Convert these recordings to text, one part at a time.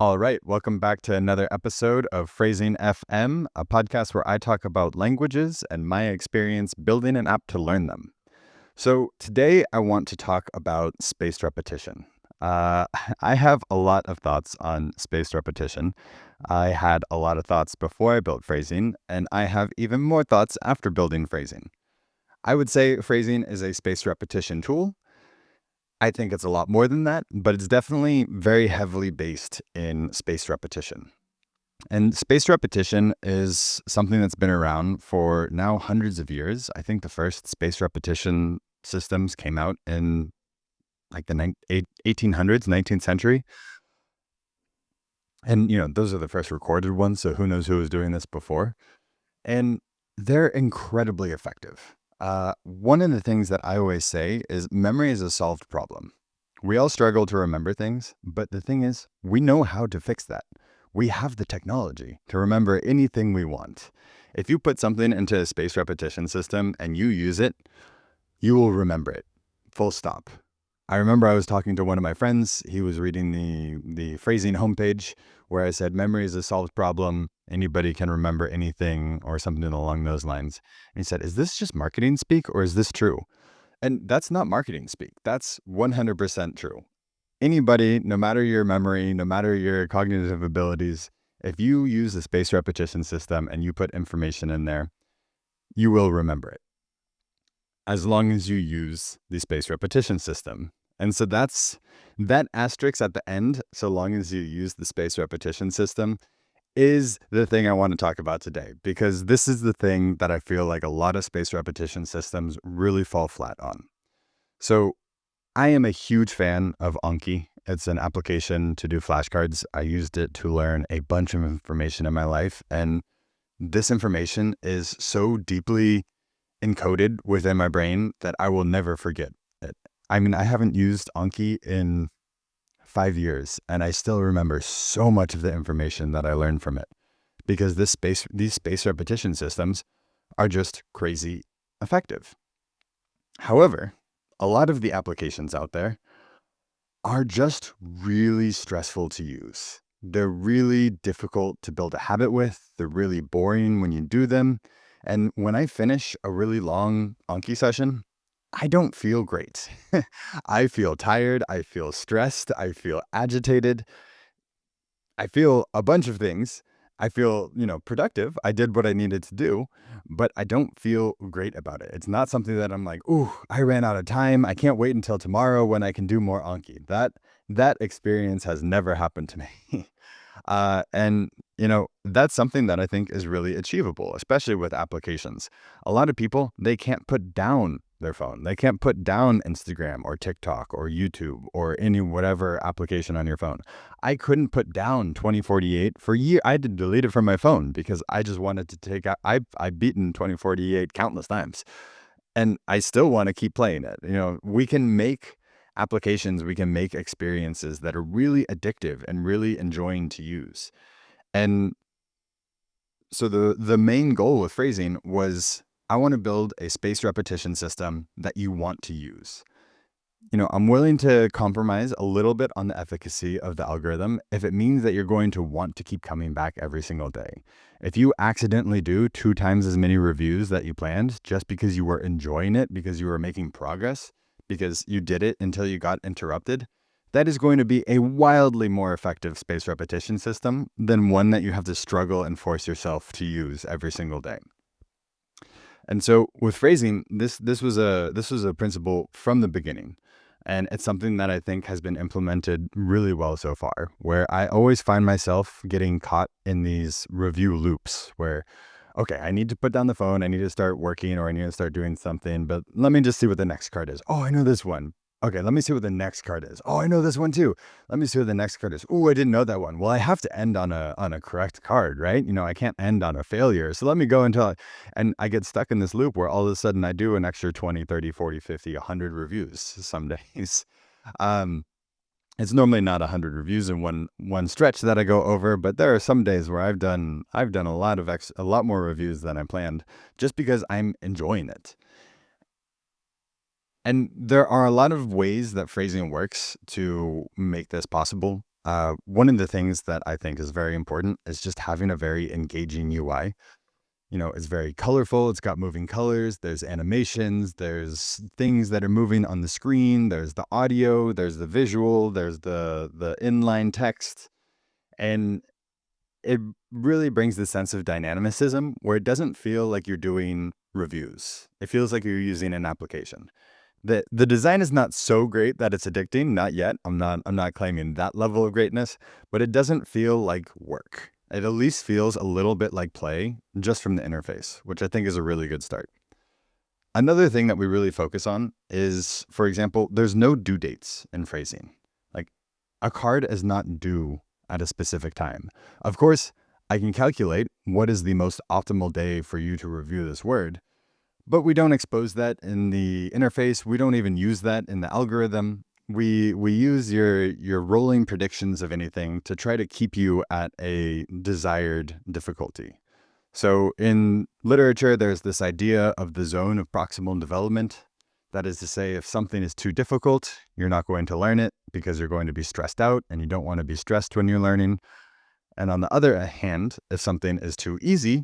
All right, welcome back to another episode of Phrasing FM, a podcast where I talk about languages and my experience building an app to learn them. So today I want to talk about spaced repetition. Uh, I have a lot of thoughts on spaced repetition. I had a lot of thoughts before I built phrasing, and I have even more thoughts after building phrasing. I would say phrasing is a spaced repetition tool. I think it's a lot more than that, but it's definitely very heavily based in spaced repetition. And spaced repetition is something that's been around for now hundreds of years. I think the first spaced repetition systems came out in like the 1800s, 19th century. And, those are the first recorded ones. So who knows who was doing this before. And they're incredibly effective. One of the things that I always say is memory is a solved problem. We all struggle to remember things, but the thing is, we know how to fix that. We have the technology to remember anything we want. If you put something into a spaced repetition system and you use it, you will remember it. Full stop. I remember I was talking to one of my friends. He was reading the phrasing homepage where I said, memory is a solved problem. Anybody can remember anything or something along those lines. And he said, is this just marketing speak or is this true? And that's not marketing speak. That's 100% true. Anybody, no matter your memory, no matter your cognitive abilities, if you use a spaced repetition system and you put information in there, you will remember it, as long as you use the spaced repetition system. And so that's that asterisk at the end, so long as you use the spaced repetition system, is the thing I want to talk about today, because this is the thing that I feel like a lot of spaced repetition systems really fall flat on. So I am a huge fan of Anki. It's an application to do flashcards. I used it to learn a bunch of information in my life, and this information is so deeply encoded within my brain that I will never forget it. I mean, I haven't used Anki in 5 years, and I still remember so much of the information that I learned from it, because these space repetition systems are just crazy effective. However, a lot of the applications out there are just really stressful to use. They're really difficult to build a habit with. They're really boring when you do them. And when I finish a really long Anki session, I don't feel great. I feel tired. I feel stressed. I feel agitated. I feel a bunch of things. I feel, productive. I did what I needed to do, but I don't feel great about it. It's not something that I'm like, ooh, I ran out of time. I can't wait until tomorrow when I can do more Anki. That experience has never happened to me. And that's something that I think is really achievable, especially with applications. A lot of people, they can't put down their phone. They can't put down Instagram or TikTok or YouTube or any whatever application on your phone. I couldn't put down 2048 for years. I had to delete it from my phone because I just wanted to take out. I've beaten 2048 countless times, and I still want to keep playing it. We can make applications, we can make experiences that are really addictive and really enjoying to use. And so the main goal with phrasing was, I want to build a spaced repetition system that you want to use. I'm willing to compromise a little bit on the efficacy of the algorithm if it means that you're going to want to keep coming back every single day. If you accidentally do 2 times as many reviews that you planned just because you were enjoying it, because you were making progress, because you did it until you got interrupted, that is going to be a wildly more effective spaced repetition system than one that you have to struggle and force yourself to use every single day. And so with phrasing, this was a principle from the beginning. And it's something that I think has been implemented really well so far, where I always find myself getting caught in these review loops where, okay, I need to put down the phone, I need to start working, or I need to start doing something, but let me just see what the next card is. Oh, I know this one. Okay, let me see what the next card is. Oh, I know this one too. Let me see what the next card is. Oh, I didn't know that one. Well, I have to end on a correct card, right? I can't end on a failure. So let me go and I get stuck in this loop where all of a sudden I do an extra 20, 30, 40, 50, 100 reviews some days. It's normally not 100 reviews in one stretch that I go over, but there are some days where I've done a lot more reviews than I planned, just because I'm enjoying it. And there are a lot of ways that phrasing works to make this possible. One of the things that I think is very important is just having a very engaging UI. It's very colorful. It's got moving colors. There's animations. There's things that are moving on the screen. There's the audio. There's the visual. There's the inline text. And it really brings the sense of dynamicism where it doesn't feel like you're doing reviews. It feels like you're using an application. The design is not so great that it's addicting, not yet. I'm not claiming that level of greatness, but it doesn't feel like work. It at least feels a little bit like play just from the interface, which I think is a really good start. Another thing that we really focus on is, for example, there's no due dates in phrasing. Like, a card is not due at a specific time. Of course, I can calculate what is the most optimal day for you to review this word, but we don't expose that in the interface. We don't even use that in the algorithm. We use your rolling predictions of anything to try to keep you at a desired difficulty. So in literature, there's this idea of the zone of proximal development. That is to say, if something is too difficult, you're not going to learn it because you're going to be stressed out, and you don't want to be stressed when you're learning. And on the other hand, if something is too easy,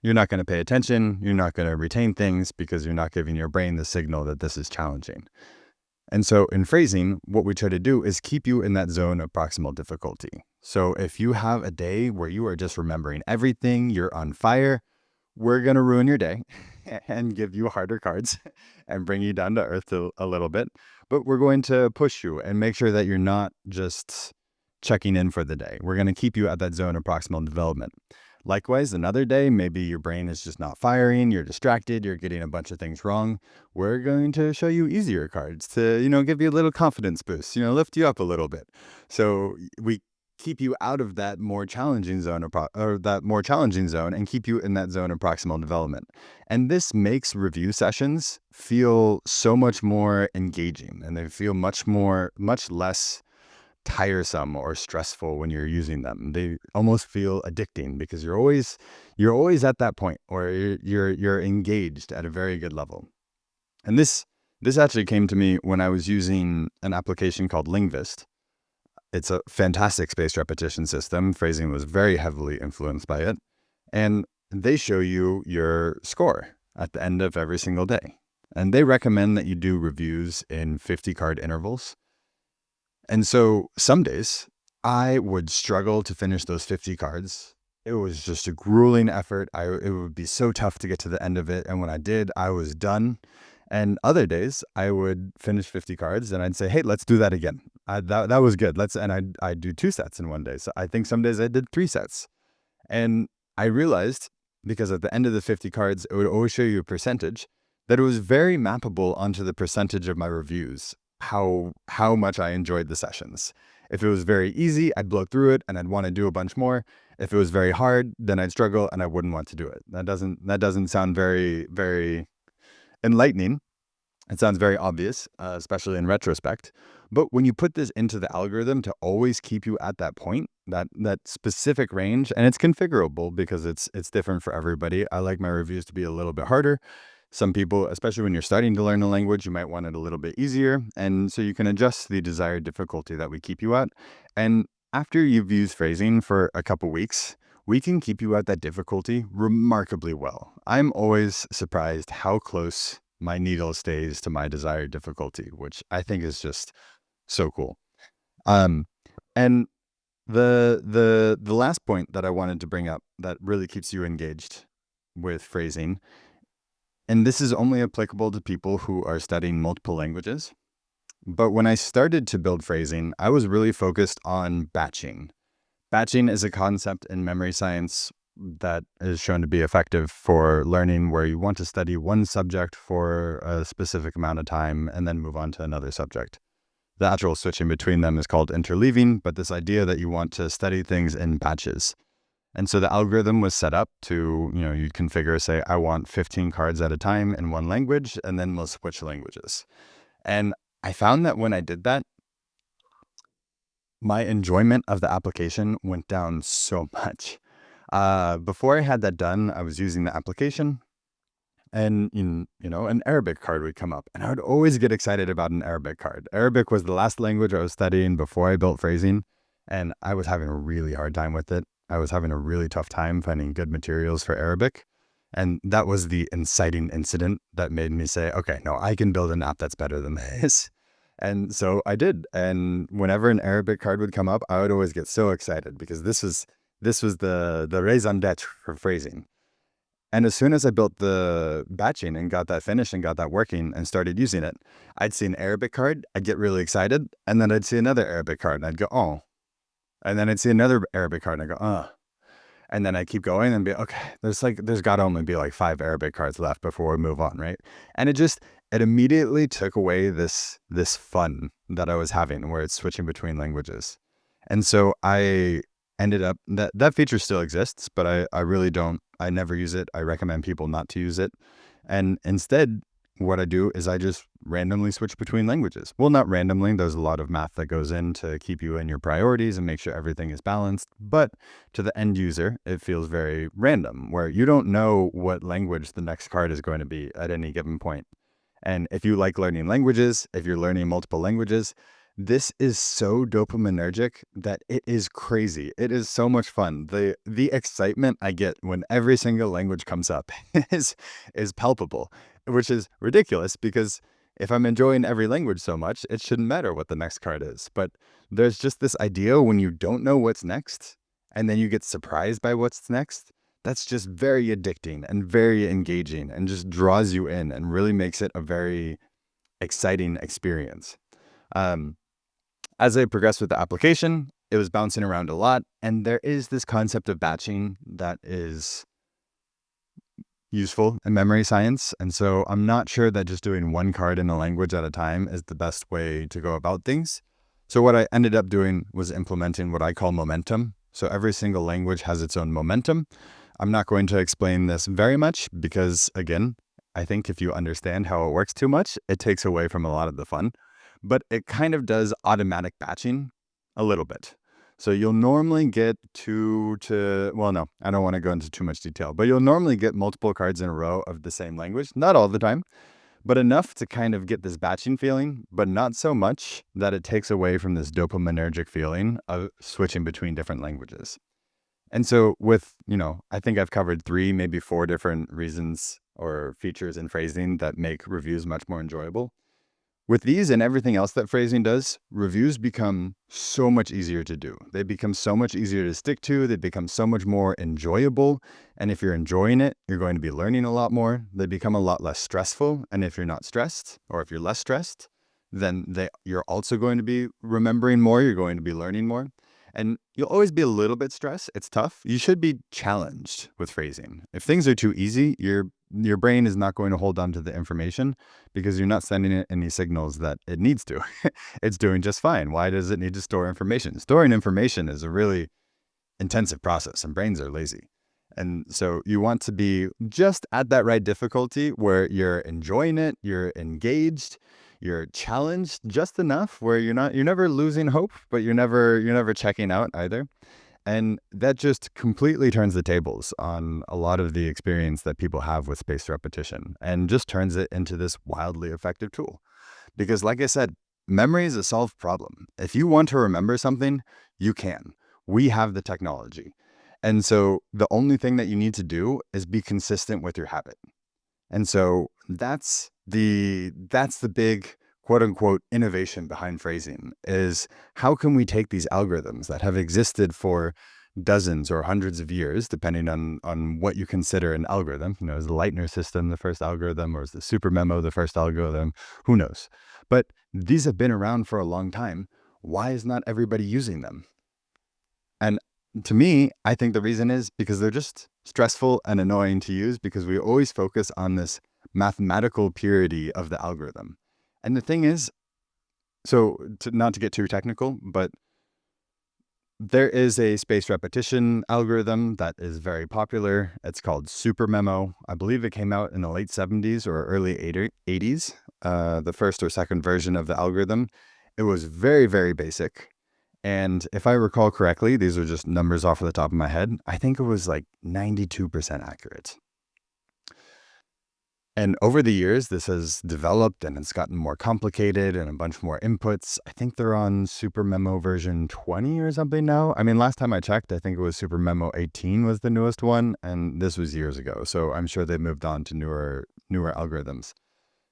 you're not going to pay attention. You're not going to retain things because you're not giving your brain the signal that this is challenging. And so in phrasing, what we try to do is keep you in that zone of proximal difficulty. So if you have a day where you are just remembering everything, you're on fire, we're going to ruin your day and give you harder cards and bring you down to earth a little bit. But we're going to push you and make sure that you're not just checking in for the day. We're going to keep you at that zone of proximal development. Likewise, another day, maybe your brain is just not firing, you're distracted, you're getting a bunch of things wrong. We're going to show you easier cards to, give you a little confidence boost, lift you up a little bit. So we keep you out of that more challenging zone and keep you in that zone of proximal development. And this makes review sessions feel so much more engaging, and they feel much less tiresome or stressful when you're using them. They almost feel addicting because you're always at that point, or you're engaged at a very good level. And this actually came to me when I was using an application called Linguist. It's a fantastic spaced repetition system. Phrasing was very heavily influenced by it. And they show you your score at the end of every single day. And they recommend that you do reviews in 50 card intervals. And so some days I would struggle to finish those 50 cards. It was just a grueling effort. It would be so tough to get to the end of it. And when I did, I was done. And other days I would finish 50 cards and I'd say, hey, let's do that again. That was good. I'd do 2 sets in one day. So I think some days I did 3 sets. And I realized, because at the end of the 50 cards, it would always show you a percentage, that it was very mappable onto the percentage of my reviews, how much I enjoyed the sessions. If it was very easy, I'd blow through it and I'd want to do a bunch more. If it was very hard, then I'd struggle and I wouldn't want to do it. That doesn't sound very, very enlightening. It sounds very obvious, especially in retrospect. But when you put this into the algorithm to always keep you at that point, that specific range, and it's configurable because it's different for everybody. I like my reviews to be a little bit harder. Some people, especially when you're starting to learn a language, you might want it a little bit easier. And so you can adjust the desired difficulty that we keep you at. And after you've used phrasing for a couple weeks, we can keep you at that difficulty remarkably well. I'm always surprised how close my needle stays to my desired difficulty, which I think is just so cool. And the last point that I wanted to bring up that really keeps you engaged with phrasing, and this is only applicable to people who are studying multiple languages, but when I started to build phrasing, I was really focused on batching. Batching is a concept in memory science that is shown to be effective for learning where you want to study one subject for a specific amount of time and then move on to another subject. The actual switching between them is called interleaving, but this idea that you want to study things in batches. And so the algorithm was set up to, you configure, say, I want 15 cards at a time in one language, and then we'll switch languages. And I found that when I did that, my enjoyment of the application went down so much. Before I had that done, I was using the application, and an Arabic card would come up, and I would always get excited about an Arabic card. Arabic was the last language I was studying before I built phrasing, And I was having a really hard time with it. I was having a really tough time finding good materials for Arabic. And that was the inciting incident that made me say, okay, no, I can build an app that's better than this. And so I did. And whenever an Arabic card would come up, I would always get so excited because this was the raison d'etre for phrasing. And as soon as I built the batching and got that finished and got that working and started using it, I'd see an Arabic card, I'd get really excited, and then I'd see another Arabic card and I'd go, oh. And then I'd see another Arabic card and I go, oh. And then I keep going and be okay, there's got to only be like 5 Arabic cards left before we move on, right? And it immediately took away this fun that I was having where it's switching between languages. And so I ended up that feature still exists, but I really don't, I never use it. I recommend people not to use it. And instead, what I do is I just randomly switch between languages. Well, not randomly. There's a lot of math that goes in to keep you in your priorities and make sure everything is balanced. But to the end user, it feels very random, where you don't know what language the next card is going to be at any given point. And if you like learning languages, if you're learning multiple languages, this is so dopaminergic that it is crazy. It is so much fun. The excitement I get when every single language comes up is palpable, which is ridiculous because if I'm enjoying every language so much, it shouldn't matter what the next card is. But there's just this idea when you don't know what's next and then you get surprised by what's next. That's just very addicting and very engaging and just draws you in and really makes it a very exciting experience. Um, as I progressed with the application, it was bouncing around a lot. And there is this concept of batching that is useful in memory science. And so I'm not sure that just doing one card in a language at a time is the best way to go about things. So what I ended up doing was implementing what I call momentum. So every single language has its own momentum. I'm not going to explain this very much because, again, I think if you understand how it works too much, it takes away from a lot of the fun. But it kind of does automatic batching a little bit. So you'll normally get well, no, I don't want to go into too much detail, but you'll normally get multiple cards in a row of the same language, not all the time, but enough to kind of get this batching feeling, but not so much that it takes away from this dopaminergic feeling of switching between different languages. And so I think I've covered 3, maybe 4 different reasons or features in phrasing that make reviews much more enjoyable. With these and everything else that phrasing does, reviews become so much easier to do. They become so much easier to stick to. They become so much more enjoyable. And if you're enjoying it, you're going to be learning a lot more. They become a lot less stressful. And if you're not stressed, or if you're less stressed, then you're also going to be remembering more. You're going to be learning more. And you'll always be a little bit stressed. It's tough. You should be challenged with phrasing. If things are too easy, your brain is not going to hold on to the information because you're not sending it any signals that it needs to. It's doing just fine. Why does it need to store information? Storing information is a really intensive process and brains are lazy. And so you want to be just at that right difficulty where you're enjoying it, you're engaged, you're challenged just enough where you're never losing hope, but you're never checking out either. And that just completely turns the tables on a lot of the experience that people have with spaced repetition and just turns it into this wildly effective tool. Because like I said, memory is a solved problem. If you want to remember something, you can. We have the technology. And so the only thing that you need to do is be consistent with your habit. And so that's the big quote unquote innovation behind phrasing is how can we take these algorithms that have existed for dozens or hundreds of years, depending on what you consider an algorithm. Is the Leitner system the first algorithm, or is the super memo the first algorithm? Who knows? But these have been around for a long time. Why is not everybody using them? And to me, I think the reason is because they're just stressful and annoying to use because we always focus on this mathematical purity of the algorithm. And the thing is, not to get too technical, but there is a spaced repetition algorithm that is very popular. It's called Super Memo. I believe it came out in the late 70s or early 80s, the first or second version of the algorithm. It was very, very basic. And if I recall correctly, these are just numbers off of the top of my head, I think it was like 92% accurate. And over the years, this has developed and it's gotten more complicated and a bunch more inputs. I think they're on Super Memo version 20 or something now. I mean, last time I checked, I think it was Super Memo 18 was the newest one, and this was years ago. So I'm sure they moved on to newer algorithms.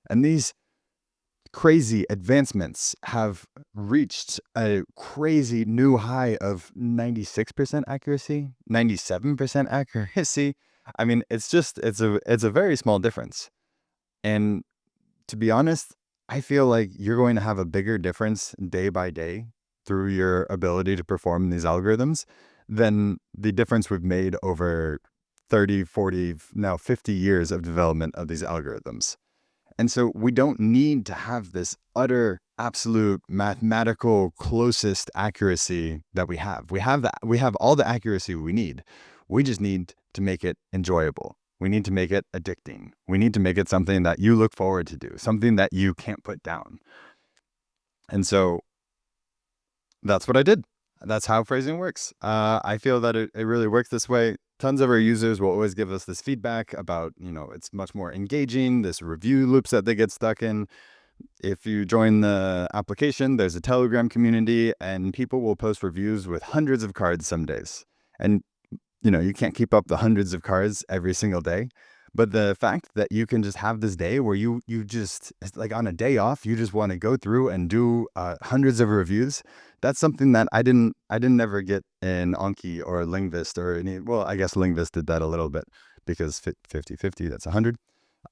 And these crazy advancements have reached a crazy new high of 96% accuracy, 97% accuracy. I mean, it's a very small difference. And to be honest, I feel like you're going to have a bigger difference day by day through your ability to perform these algorithms than the difference we've made over 30, 40, now 50 years of development of these algorithms. And so we don't need to have this utter, absolute mathematical closest accuracy that we have. We have that. We have all the accuracy we need. We just need to make it enjoyable. We need to make it addicting. We need to make it something that you look forward to do, something that you can't put down. And so that's what I did. That's how phrasing works. I feel that it really works this way. Tons of our users will always give us this feedback about, it's much more engaging, this review loops that they get stuck in. If you join the application, there's a Telegram community and people will post reviews with hundreds of cards some days. And, you can't keep up the hundreds of cards every single day. But the fact that you can just have this day where you just, it's like on a day off, you just want to go through and do hundreds of reviews. That's something that I didn't ever get in Anki or Linguist or any. Well, I guess Linguist did that a little bit because 50/50, that's 100.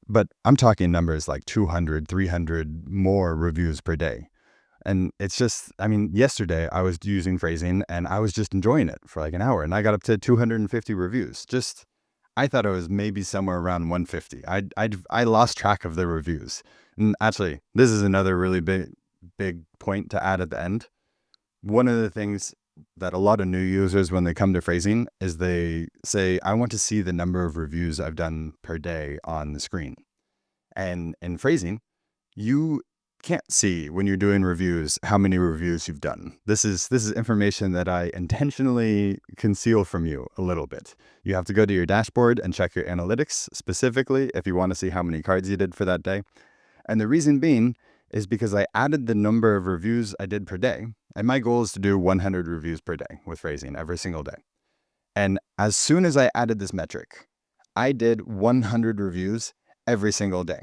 But I'm talking numbers like 200, 300 more reviews per day. And it's just, I mean, yesterday I was using phrasing and I was just enjoying it for like an hour and I got up to 250 reviews. I thought it was maybe somewhere around 150. I lost track of the reviews. And actually, this is another really big point to add at the end. One of the things that a lot of new users, when they come to phrasing, is they say, I want to see the number of reviews I've done per day on the screen. And in phrasing, you can't see when you're doing reviews how many reviews you've done. This is information that I intentionally conceal from you a little bit. You have to go to your dashboard and check your analytics specifically if you want to see how many cards you did for that day. And the reason being is because I added the number of reviews I did per day. And my goal is to do 100 reviews per day with phrasing every single day. And as soon as I added this metric, I did 100 reviews every single day.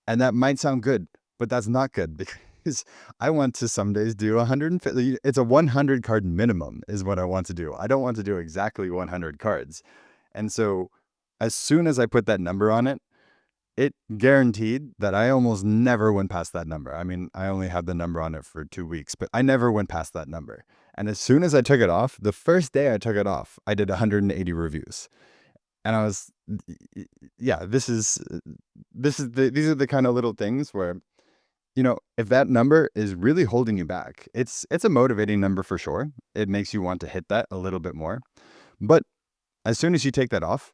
And that might sound good, but that's not good because I want to some days do 150. It's a 100 card minimum is what I want to do. I don't want to do exactly 100 cards. And so as soon as I put that number on it, it guaranteed that I almost never went past that number. I mean, I only had the number on it for 2 weeks, but I never went past that number. And as soon as I took it off, the first day I took it off, I did 180 reviews. And I was, yeah, these are the kind of little things where, if that number is really holding you back, it's a motivating number for sure. It makes you want to hit that a little bit more. But as soon as you take that off,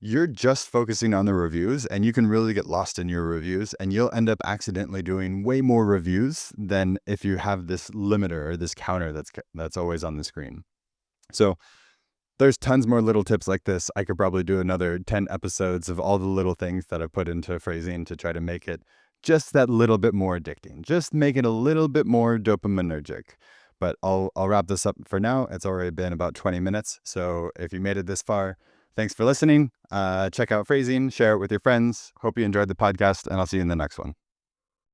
you're just focusing on the reviews and you can really get lost in your reviews and you'll end up accidentally doing way more reviews than if you have this limiter or this counter that's always on the screen. So there's tons more little tips like this. I could probably do another 10 episodes of all the little things that I put into phrasing to try to make it just that little bit more addicting. Just make it a little bit more dopaminergic. But I'll wrap this up for now. It's already been about 20 minutes. So if you made it this far, thanks for listening. Check out phrasing, share it with your friends. Hope you enjoyed the podcast, and I'll see you in the next one.